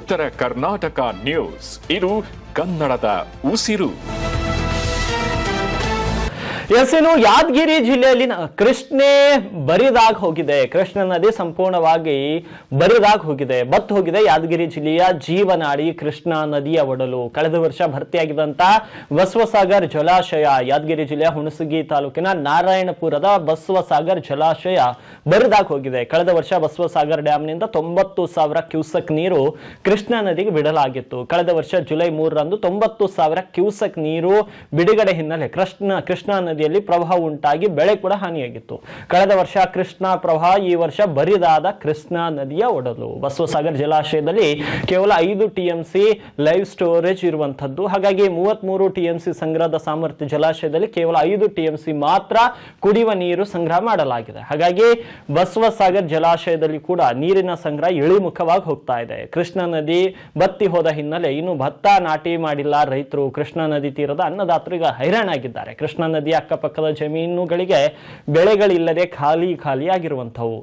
ಉತ್ತರ ಕರ್ನಾಟಕ ನ್ಯೂಸ್, ಇದು ಕನ್ನಡದ ಉಸಿರು. ಇನ್ನು ಯಾದಗಿರಿ ಜಿಲ್ಲೆಯಲ್ಲಿ ಕೃಷ್ಣೆ ಬರಿದಾಗ್ ಹೋಗಿದೆ. ಕೃಷ್ಣ ನದಿ ಸಂಪೂರ್ಣವಾಗಿ ಬರಿದಾಗ್ ಹೋಗಿದೆ, ಬತ್ತು ಹೋಗಿದೆ. ಯಾದಗಿರಿ ಜಿಲ್ಲೆಯ ಜೀವನಾಡಿ ಕೃಷ್ಣಾ ನದಿಯ ಒಡಲು ಕಳೆದ ವರ್ಷ ಭರ್ತಿಯಾಗಿದ್ದಂತಹ ಬಸವಸಾಗರ್ ಜಲಾಶಯ, ಯಾದಗಿರಿ ಜಿಲ್ಲೆಯ ಹುಣಸಗಿ ತಾಲೂಕಿನ ನಾರಾಯಣಪುರದ ಬಸವಸಾಗರ್ ಜಲಾಶಯ ಬರಿದಾಗ್ ಹೋಗಿದೆ. ಕಳೆದ ವರ್ಷ ಬಸವಸಾಗರ್ ಡ್ಯಾಂನಿಂದ 90,000 ಕ್ಯೂಸೆಕ್ ನೀರು ಕೃಷ್ಣಾ ನದಿಗೆ ಬಿಡಲಾಗಿತ್ತು. ಕಳೆದ ವರ್ಷ ಜುಲೈ 3ರಂದು 90,000 ಕ್ಯೂಸೆಕ್ ನೀರು ಬಿಡುಗಡೆ ಹಿನ್ನೆಲೆ ಕೃಷ್ಣಾ ನದಿಯಲ್ಲಿ ಪ್ರವಾಹ ಉಂಟಾಗಿ ಬೆಳೆ ಕೂಡ ಹಾನಿಯಾಗಿತ್ತು. ಕಳೆದ ವರ್ಷ ಕೃಷ್ಣಾ ಪ್ರವಾಹ, ಈ ವರ್ಷ ಬರಿದಾದ ಕೃಷ್ಣಾ ನದಿಯ ಒಡಲು. ಬಸವಸಾಗರ್ ಜಲಾಶಯದಲ್ಲಿ ಕೇವಲ 5 TMC ಲೈವ್ ಸ್ಟೋರೇಜ್ ಇರುವಂತದ್ದು. ಹಾಗಾಗಿ 33 TMC ಸಂಗ್ರಹದ ಸಾಮರ್ಥ್ಯ ಜಲಾಶಯದಲ್ಲಿ ಕೇವಲ 5 TMC ಮಾತ್ರ ಕುಡಿಯುವ ನೀರು ಸಂಗ್ರಹ ಮಾಡಲಾಗಿದೆ. ಹಾಗಾಗಿ ಬಸವಸಾಗರ್ ಜಲಾಶಯದಲ್ಲಿ ಕೂಡ ನೀರಿನ ಸಂಗ್ರಹ ಇಳಿಮುಖವಾಗಿ ಹೋಗ್ತಾ ಇದೆ. ಕೃಷ್ಣಾ ನದಿ ಬತ್ತಿ ಹೋದ ಹಿನ್ನೆಲೆ ಇನ್ನು ಭತ್ತ ನಾಟಿ ಮಾಡಿಲ್ಲ ರೈತರು. ಕೃಷ್ಣಾ ನದಿ ತೀರದ ಅನ್ನದಾತರು ಈಗ ಹೈರಾಣಾಗಿದ್ದಾರೆ. ಕೃಷ್ಣಾ ನದಿಯ ಅಕ್ಕಪಕ್ಕದ ಜಮೀನುಗಳಿಗೆ ಬೆಳೆಗಳಿಲ್ಲದೆ ಖಾಲಿ ಆಗಿರುವಂತವು.